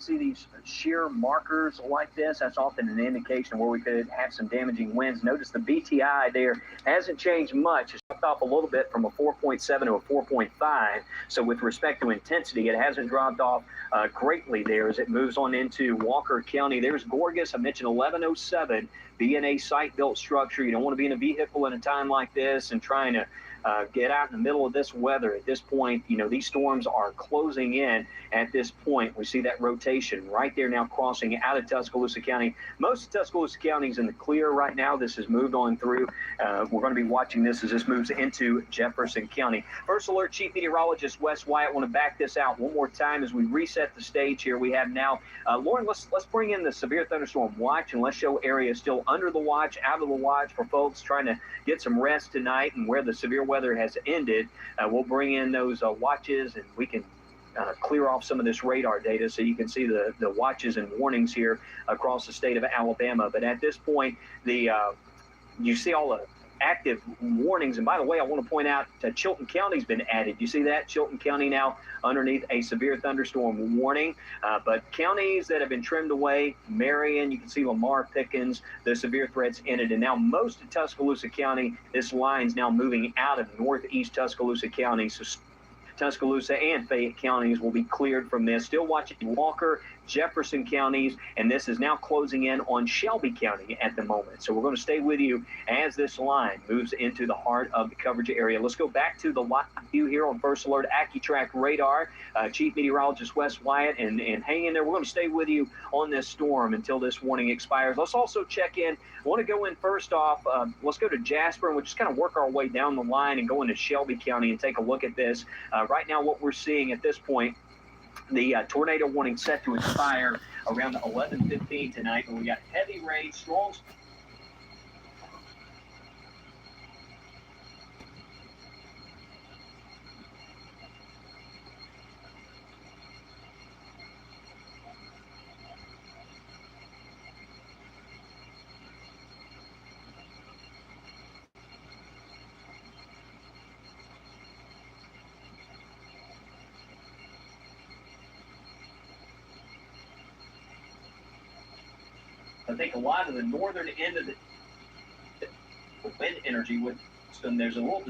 see these sheer markers like this, that's often an indication where we could have some damaging winds. Notice the BTI there hasn't changed much. It's dropped off a little bit from a 4.7 to a 4.5. So with respect to intensity, it hasn't dropped off greatly there as it moves on into Walker County. There's Gorgas. I mentioned 1107 being a site-built structure. You don't want to be in a vehicle in a time like this and trying to get out in the middle of this weather. At this point, you know, these storms are closing in at this point. We see that rotation right there now crossing out of Tuscaloosa County. Most of Tuscaloosa County is in the clear right now. This has moved on through. We're going to be watching this as this moves into Jefferson County. First Alert Chief Meteorologist Wes Wyatt. I want to back this out one more time as we reset the stage here. We have now, Lauren, let's bring in the severe thunderstorm watch, and let's show areas still under the watch, out of the watch for folks trying to get some rest tonight and where the severe weather has ended. We'll bring in those watches, and we can clear off some of this radar data so you can see the watches and warnings here across the state of Alabama. But at this point, you see all the active warnings. And by the way, I want to point out that Chilton County's been added. You see that? Chilton County now underneath a severe thunderstorm warning. But counties that have been trimmed away, Marion, you can see Lamar, Pickens, the severe threats ended. And now most of Tuscaloosa County, this line's now moving out of northeast Tuscaloosa County. So Tuscaloosa and Fayette counties will be cleared from this. Still watching Walker, Jefferson counties, and this is now closing in on Shelby County at the moment. So we're going to stay with you as this line moves into the heart of the coverage area. Let's go back to the live view here on First Alert AccuTrack radar. Chief Meteorologist Wes Wyatt, and hang in there. We're going to stay with you on this storm until this warning expires. Let's also check in. I want to go in first off. Let's go to Jasper, and we'll just kind of work our way down the line and go into Shelby County and take a look at this. Right now, what we're seeing at this point, the tornado warning set to expire around 11:15 tonight, and we got heavy rain, strong. I think a lot of the northern end of the wind energy with them, there's a little of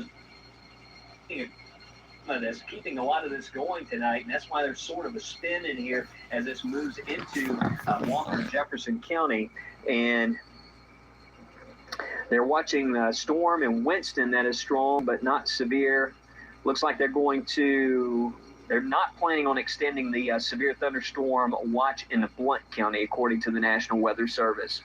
this, keeping a lot of this going tonight, and that's why there's sort of a spin in here as this moves into Walker, Jefferson County. And they're watching storm in Winston that is strong but not severe. Looks like they're not planning on extending the severe thunderstorm watch in the Blount County, according to the National Weather Service.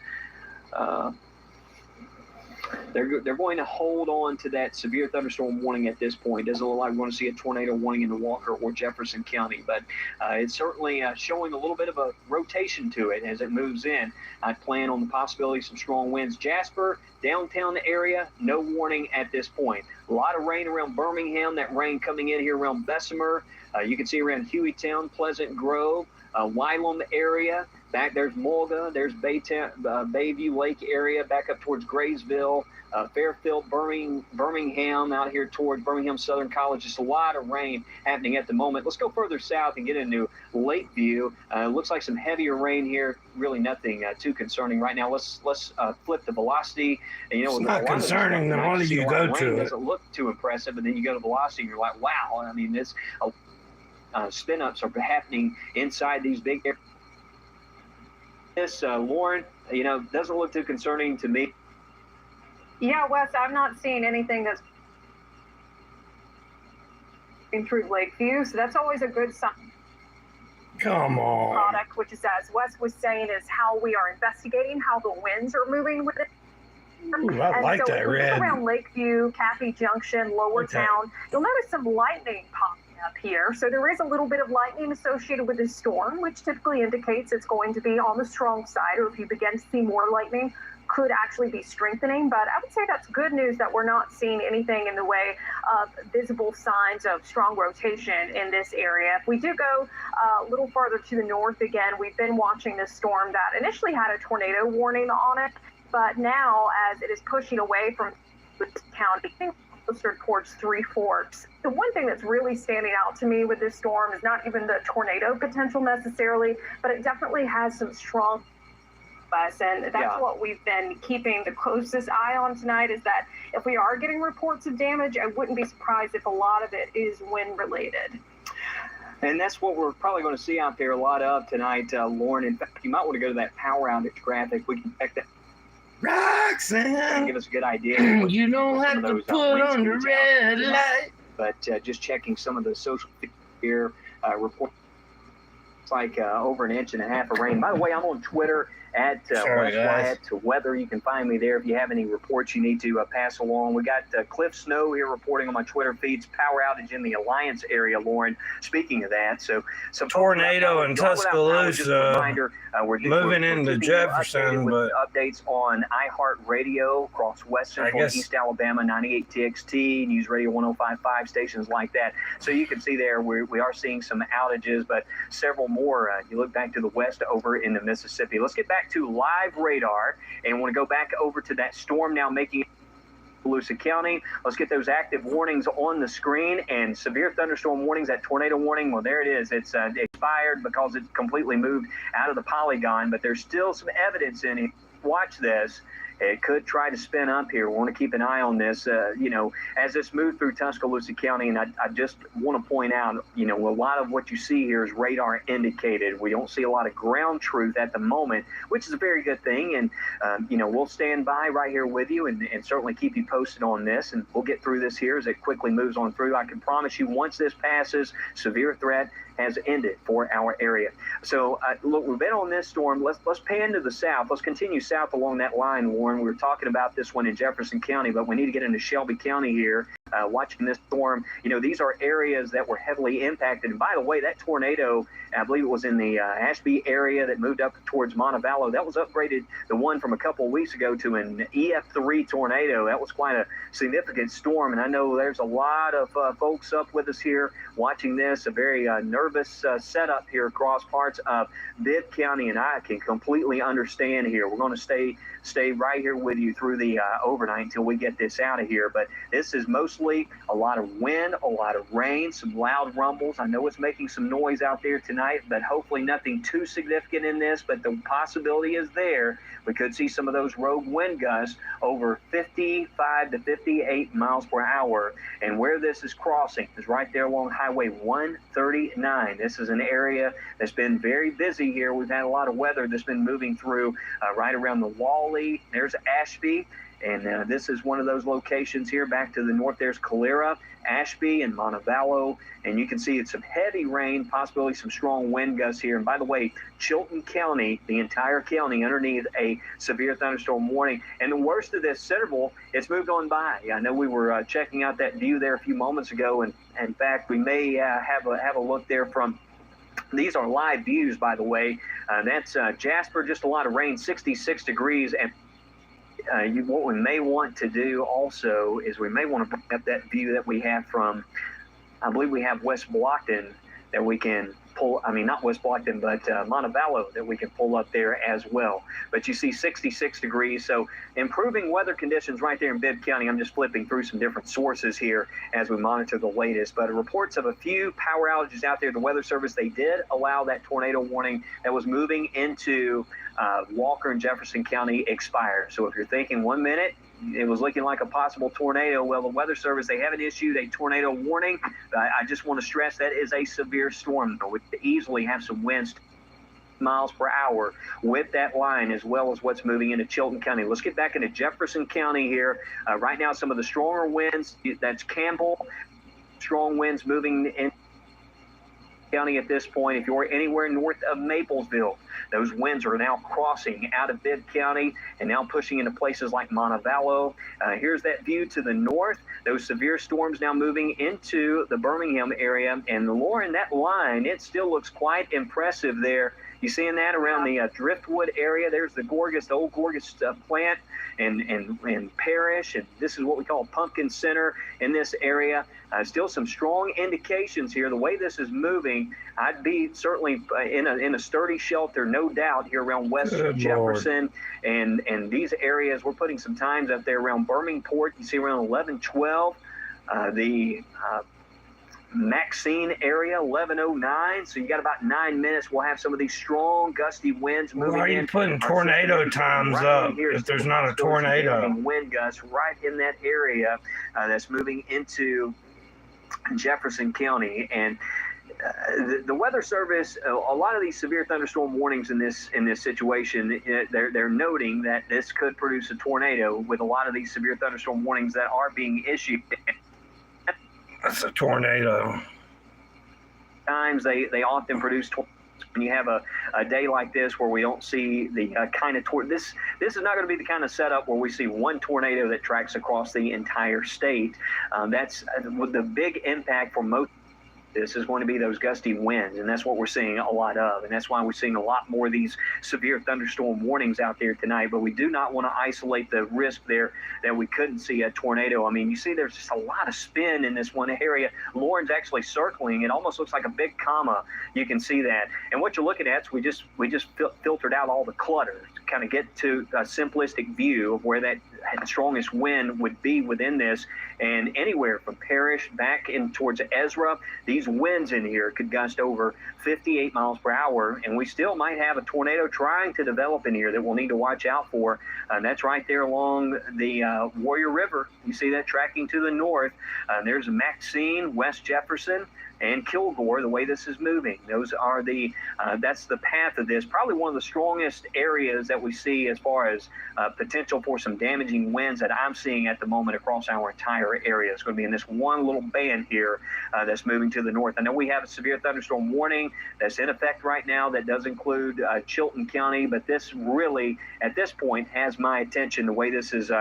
They're going to hold on to that severe thunderstorm warning at this point. Doesn't look like we're going to see a tornado warning in the Walker or Jefferson County, but it's certainly showing a little bit of a rotation to it as it moves in. I plan on the possibility of some strong winds. Jasper, downtown area, no warning at this point. A lot of rain around Birmingham, that rain coming in here around Bessemer. You can see around Hueytown, Pleasant Grove, Wylam area. Back there's Mulga, there's Bayview Lake area, back up towards Graysville, Fairfield, Birmingham, out here towards Birmingham Southern College. Just a lot of rain happening at the moment. Let's go further south and get into Lakeview. Looks like some heavier rain here. Really nothing too concerning right now. Let's flip the velocity. And, you know, it's not concerning. The one you go to, it doesn't look too impressive, but then you go to velocity and you're like, wow. I mean, this spin ups are happening inside these big areas. This, Lauren, you know, doesn't look too concerning to me. Yeah, Wes, I've not seen anything that's through Lakeview, so that's always a good sign. Come on. Product, which is, as Wes was saying, is how we are investigating how the winds are moving with it. Ooh, I like so that red. Around Lakeview, Caffey Junction, Lower Town, you'll notice some lightning popping up here. So there is a little bit of lightning associated with this storm, which typically indicates it's going to be on the strong side, or if you begin to see more lightning, could actually be strengthening. But I would say that's good news that we're not seeing anything in the way of visible signs of strong rotation in this area. If we do go a little farther to the north again, we've been watching this storm that initially had a tornado warning on it, but now as it is pushing away from this county, closer towards Three Forks. The one thing that's really standing out to me with this storm is not even the tornado potential necessarily, but it definitely has some strong us, and that's what we've been keeping the closest eye on tonight, is that if we are getting reports of damage, I wouldn't be surprised if a lot of it is wind related. And that's what we're probably going to see out there a lot of tonight, Lauren. In fact, you might want to go to that power outage graphic. We can check that. Roxanne, give us a good idea. You don't have to put on the red light. But just checking some of the social here reports, like over an inch and a half of rain. By the way, I'm on Twitter at West Wyatt to Weather. You can find me there if you have any reports you need to pass along. We got Cliff Snow here reporting on my Twitter feeds. Power outage in the Alliance area, Lauren. Speaking of that, so some tornado in Tuscaloosa. We're moving into Jefferson, but updates on iHeartRadio across West Central and East Alabama, 98 TXT, News Radio 105.5, stations like that. So you can see there we are seeing some outages, but several more. You look back to the west over in the Mississippi. Let's get back to live radar, and want to go back over to that storm now making Tuscaloosa County. Let's get those active warnings on the screen, and severe thunderstorm warnings, that tornado warning. Well, there it is. It's expired because it completely moved out of the polygon, but there's still some evidence in it. Watch this. It could try to spin up here. We want to keep an eye on this, as this moved through Tuscaloosa County. And I just want to point out, a lot of what you see here is radar indicated. We don't see a lot of ground truth at the moment, which is a very good thing. And, we'll stand by right here with you and certainly keep you posted on this. And we'll get through this here as it quickly moves on through. I can promise you, once this passes, severe threat has ended for our area. So, look, we've been on this storm. Let's pan to the south. Let's continue south along that line, Warren. We were talking about this one in Jefferson County, but we need to get into Shelby County here. Watching this storm, these are areas that were heavily impacted. And by the way, that tornado, I believe it was in the Ashby area that moved up towards Montevallo. That was upgraded, the one from a couple of weeks ago, to an EF3 tornado. That was quite a significant storm. And I know there's a lot of folks up with us here watching this, a very nervous setup here across parts of Bibb County. And I can completely understand here. We're going to stay right here with you through the overnight until we get this out of here. But this is mostly a lot of wind, a lot of rain, some loud rumbles. I know it's making some noise out there tonight, but hopefully nothing too significant in this. But the possibility is there. We could see some of those rogue wind gusts over 55 to 58 miles per hour. And where this is crossing is right there along Highway 139. This is an area that's been very busy here. We've had a lot of weather that's been moving through right around the Wally. There's Ashby. And this is one of those locations here. Back to the north, there's Calera, Ashby, and Montevallo. And you can see it's some heavy rain, possibly some strong wind gusts here. And by the way, Chilton County, the entire county, underneath a severe thunderstorm warning. And the worst of this, Centerville, it's moved on by. I know we were checking out that view there a few moments ago. And in fact, we may have a look there from. These are live views, by the way. That's Jasper, just a lot of rain, 66 degrees. And what we may want to do also is we may want to bring up that view that we have from, I believe we have West Blockton that we can pull. I mean, not West Blockton, but Montevallo that we can pull up there as well. But you see 66 degrees. So improving weather conditions right there in Bibb County. I'm just flipping through some different sources here as we monitor the latest. But reports of a few power outages out there. The Weather Service, they did allow that tornado warning that was moving into Walker and Jefferson County expired. So if you're thinking 1 minute, it was looking like a possible tornado. Well, the Weather Service, they haven't issued a tornado warning. I just want to stress that is a severe storm, though. We could easily have some winds miles per hour with that line, as well as what's moving into Chilton County. Let's get back into Jefferson County here. Right now, some of the stronger winds, that's Campbell. Strong winds moving in County at this point. If you're anywhere north of Maplesville, those winds are now crossing out of Bibb County and now pushing into places like Montevallo. Here's that view to the north. Those severe storms now moving into the Birmingham area. And Lauren, that line, it still looks quite impressive there. You seeing that around the Driftwood area? There's the Gorgas, the old Gorgas plant and parish, and this is what we call Pumpkin Center in this area. Still some strong indications here. The way this is moving, I'd be certainly in a sturdy shelter, no doubt, here around West Jefferson and these areas. We're putting some times up there around Birmingport. You see around 11, 12. the Maxine area, 11:09. So you got about 9 minutes. We'll have some of these strong, gusty winds moving in. Why are you putting tornado times up if there's not a tornado? Wind gusts right in that area that's moving into Jefferson County. And the Weather Service, a lot of these severe thunderstorm warnings in this situation, they're noting that this could produce a tornado with a lot of these severe thunderstorm warnings that are being issued. That's a tornado. Times they often produce tornadoes. When you have a day like this where we don't see the kind of this is not going to be the kind of setup where we see one tornado that tracks across the entire state. That's the big impact for most. This is going to be those gusty winds, and that's what we're seeing a lot of, and that's why we're seeing a lot more of these severe thunderstorm warnings out there tonight. But we do not want to isolate the risk there that we couldn't see a tornado. I mean, you see there's just a lot of spin in this one area. Lauren's actually circling. It almost looks like a big comma. You can see that. And what you're looking at is we just filtered out all the clutter to kind of get to a simplistic view of where that strongest wind would be within this. And anywhere from Parrish back in towards Ezra, these winds in here could gust over 58 miles per hour, and we still might have a tornado trying to develop in here that we'll need to watch out for. That's right there along the Warrior River. You see that tracking to the north. There's Maxine, West Jefferson, and Kilgore, the way this is moving. Those are that's the path of this. Probably one of the strongest areas that we see as far as potential for some damaging winds that I'm seeing at the moment across our entire area. It's going to be in this one little band here that's moving to the north. I know we have a severe thunderstorm warning that's in effect right now that does include Chilton County, but this really, at this point, has my attention, the way this is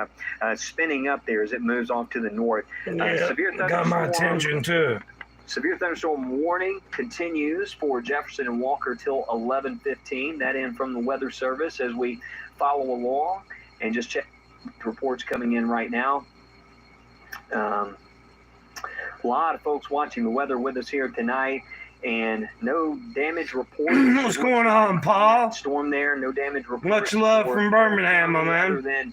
spinning up there as it moves off to the north. Severe thunderstorm got my attention too. Severe thunderstorm warning continues for Jefferson and Walker till 11:15. That in from the Weather Service as we follow along and just check reports coming in right now. A lot of folks watching the weather with us here tonight, and no damage reported. What's going on, Paul? Storm there, no damage reported. Much love from Birmingham, my man.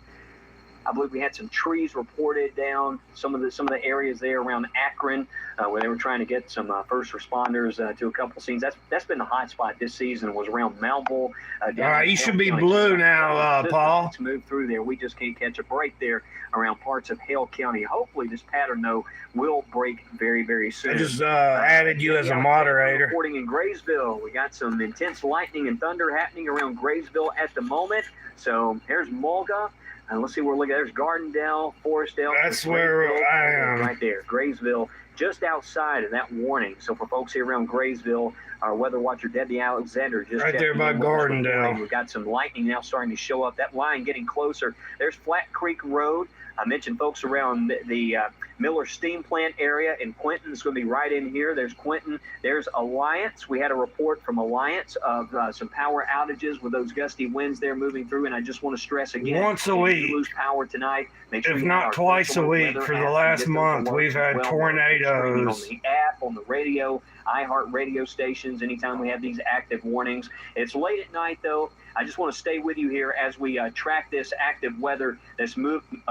I believe we had some trees reported down some of the areas there around Akron where they were trying to get some first responders to a couple scenes. That's been the hot spot this season, was around Melville. All right, you should be blue now, Paul. Let's move through there. We just can't catch a break there around parts of Hale County. Hopefully this pattern, though, will break very, very soon. I just added you as a moderator. Reporting in Graysville. We got some intense lightning and thunder happening around Graysville at the moment. So there's Mulga. And let's see where we're looking at. There's Gardendale, Forestdale. That's where I am. Right there, Graysville, just outside of that warning. So for folks here around Graysville, our weather watcher, Debbie Alexander, just right there by Gardendale. We've got some lightning now starting to show up. That line getting closer. There's Flat Creek Road. I mentioned folks around the Miller Steam Plant area in Quinton. It's going to be right in here. There's Quinton. There's Alliance. We had a report from Alliance of some power outages with those gusty winds there moving through. And I just want to stress again, once a week, lose power tonight. Make sure if not twice a week for the last month, we've had tornadoes. On the app, on the radio, iHeart radio stations, anytime we have these active warnings. It's late at night, though. I just want to stay with you here as we track this active weather that's moving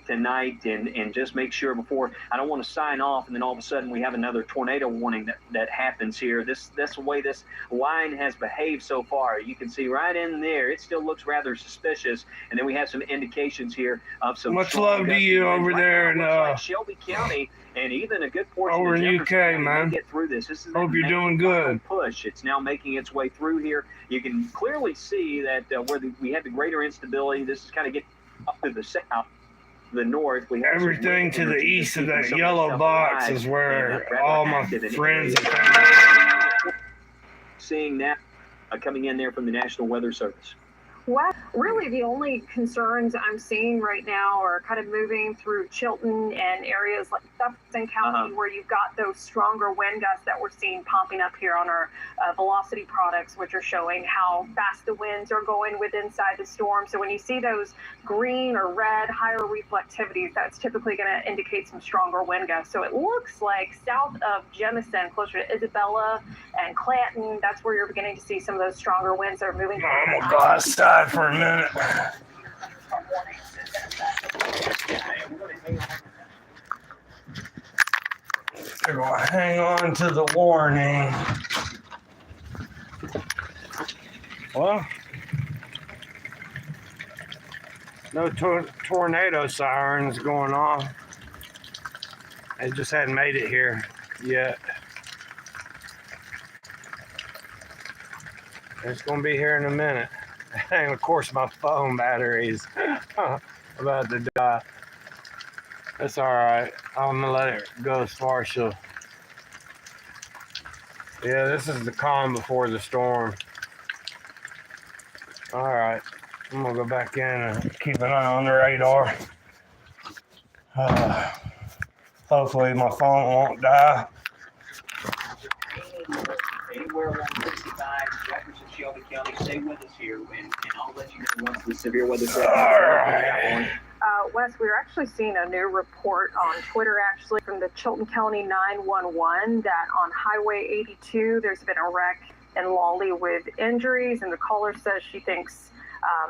tonight, and just make sure before I don't want to sign off and then all of a sudden we have another tornado warning that happens here. That's the way this line has behaved so far. You can see right in there it still looks rather suspicious, and then we have some indications here of some much love to you over there in like Shelby County, and even a good portion over in UK, man. Get through this. This is hope you're doing good. Push. It's now making its way through here. You can clearly see that where we had the greater instability, this is kind of getting up to the south. The north, we have everything to the east of that yellow box is where all my friends are. Seeing that coming in there from the National Weather Service. Well, really the only concerns I'm seeing right now are kind of moving through Chilton and areas like Jefferson County where you've got those stronger wind gusts that we're seeing popping up here on our velocity products, which are showing how fast the winds are going with inside the storm. So when you see those green or red higher reflectivities, that's typically going to indicate some stronger wind gusts. So it looks like south of Jefferson, closer to Isabella and Clanton, that's where you're beginning to see some of those stronger winds that are moving. I'm gonna go outside for a minute. They're going to hang on to the warning. Well, no tornado sirens going off. They just hadn't made it here yet. It's going to be here in a minute. And of course, my phone battery's about to die. That's all right. I'm gonna let it go as far as she'll. Yeah, this is the calm before the storm. All right, I'm gonna go back in and keep an eye on the radar. Hopefully my phone won't die. Anywhere along 65, Jefferson, Shelby County, stay with us here, and I'll let you know once the severe weather sets. All right. Wes, we were actually seeing a new report on Twitter, actually, from the Chilton County 911 that on Highway 82, there's been a wreck in Lawley with injuries, and the caller says she thinks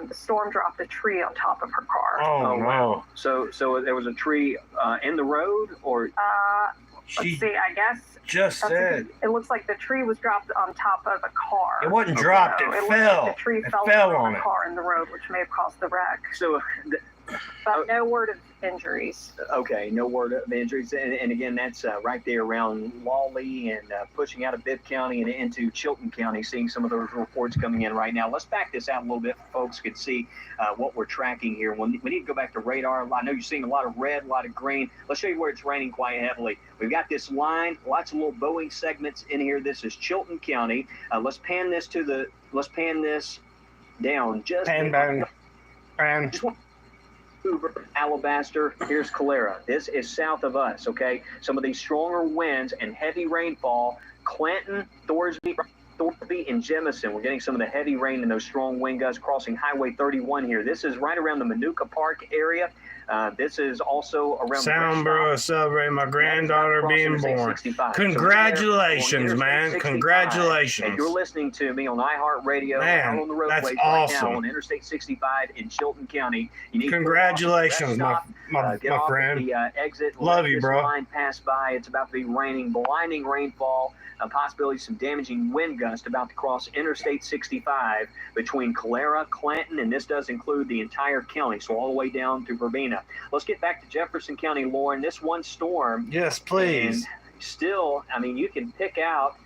the storm dropped a tree on top of her car. Oh, wow. So there was a tree in the road, or? Let's see, I guess. Just said. It looks like the tree was dropped on top of a car. It wasn't dropped, So it looks fell. like the tree It fell fell on on the it. car in the road, which may have caused the wreck. So, But no word of injuries. okay, no word of injuries. And again, that's right there around Lawley and pushing out of Bibb County and into Chilton County, seeing some of those reports coming in right now. Let's back this out a little bit so folks can see what we're tracking here. We need to go back to radar. I know you're seeing a lot of red, a lot of green. Let's show you where it's raining quite heavily. We've got this line, lots of little Boeing segments in here. This is Chilton County. Let's pan this down. Just Hoover, Alabaster, here's Calera. This is south of us, okay? Some of these stronger winds and heavy rainfall. Clanton, Thorsby, and Jemison. We're getting some of the heavy rain and those strong wind gusts crossing Highway 31 here. This is right around the Manuka Park area. This is also around Soundborough celebrating my granddaughter being born. Congratulations, man. Congratulations. If you're listening to me on iHeartRadio, Man, out on the roadways that's right awesome. now on Interstate 65 in Chilton County, you need Congratulations, to my get off friend. at the exit. Love Let you, this bro. line pass by. It's about to be raining, blinding rainfall. Possibility some damaging wind gust about to cross Interstate 65 between Calera, Clanton, and this does include the entire county, so all the way down to Verbena. Let's get back to Jefferson County, Lauren. This one storm. Yes, please. And still, I mean, you can pick out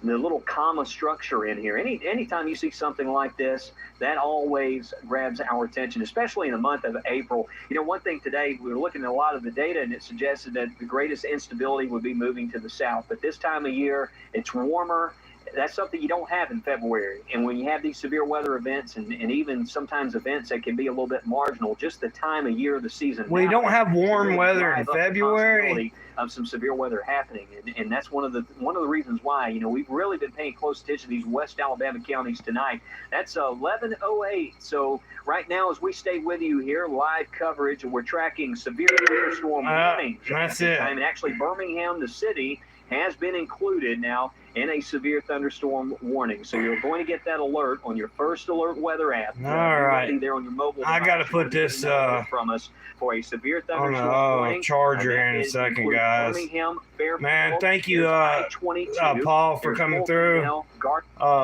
the little comma structure in here. Anytime you see something like this, that always grabs our attention, especially in the month of April. You know, one thing today, we were looking at a lot of the data, and it suggested that the greatest instability would be moving to the south. But this time of year, it's warmer. That's something you don't have in February. And when you have these severe weather events and even sometimes events that can be a little bit marginal, just the time of year of the season. We don't have warm weather in February. Of some severe weather happening, and that's one of the reasons why, you know, we've really been paying close attention to these West Alabama counties tonight. That's 11:08. So right now, as we stay with you here, live coverage, we're tracking severe thunderstorm warnings. That's it. And actually, Birmingham, the city, has been included now in a severe thunderstorm warning. So you're going to get that alert on your first alert weather app. All right. There on your mobile I got to device. put this from us for a severe on thunderstorm warning. the charger here in a second, guys. Man, thank you, Paul, for coming through.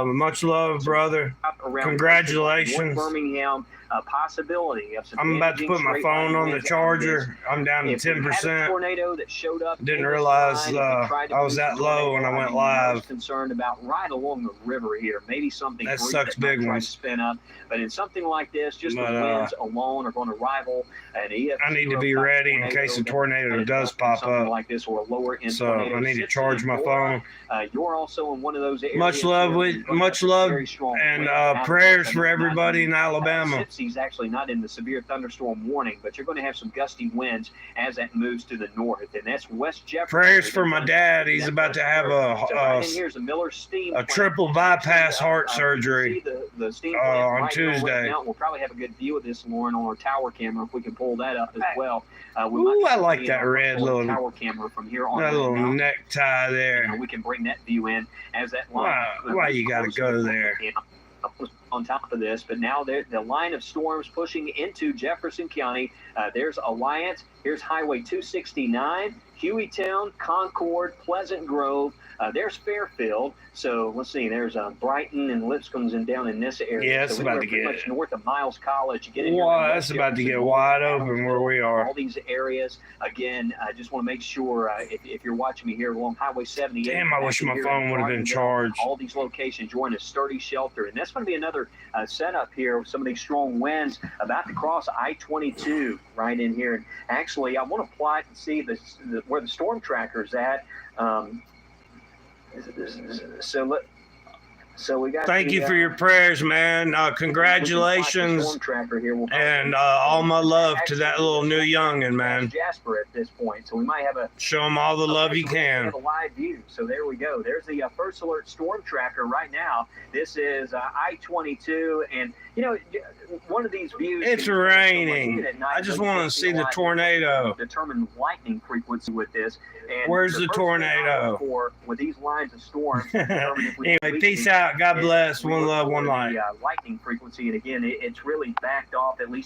Much love, brother. Congratulations. Birmingham, possibility of some I'm about to put my phone on the charger. I'm down to 10%. Tornado that showed up. Didn't realize I was that low when I went live. Concerned about right along the river here. Maybe something that sucks big ones. Spin up, but in something like this, just the winds alone are going to rival an EF. I need to be ready in case a tornado does pop up. Like this or a lower end so I need to charge my phone. You're also in one of those areas. Much love, and prayers for everybody in Alabama. He's actually not in the severe thunderstorm warning, but you're going to have some gusty winds as that moves to the north, and that's West Jefferson. Prayers for my dad. He's about to have a triple bypass heart surgery on Tuesday. We'll probably have a good view of this, Lauren, on our tower camera if we can pull that up as well. Ooh, I like that red little tower camera from here on. That little necktie there. We can bring that view in as that line. Why you got to go there? On top of this, but now the line of storms pushing into Jefferson County. There's Alliance. Here's Highway 269. Hueytown, Concord, Pleasant Grove. There's Fairfield. So let's see. There's Brighton and Lipscomb's and down in this area. Yeah, it's so about we're to pretty get much north of Miles College. You get in here. Wow, that's about to get wide open where we are. All these areas. Again, I just want to make sure if you're watching me here along Highway 78. Damn, I wish my phone would have been charged. All these locations join a sturdy shelter, and that's going to be another setup here with some of these strong winds about to cross I-22 right in here. And actually, I want to plot and see where the storm tracker is at. So we got. Thank you for your prayers, man. Congratulations, storm tracker here. and all my love to that little new youngin', man. Jasper at this point, so we might have show him all the love you can. Have a live view. So there we go. There's the first alert storm tracker right now. This is I-22, and one of these views. It's raining. I just want to see the tornado. Determine lightning frequency with this. And where's the tornado? With these lines of storms. Anyway, peace out. God bless. One love, one life. Lightning frequency, and again, it's really backed off at least.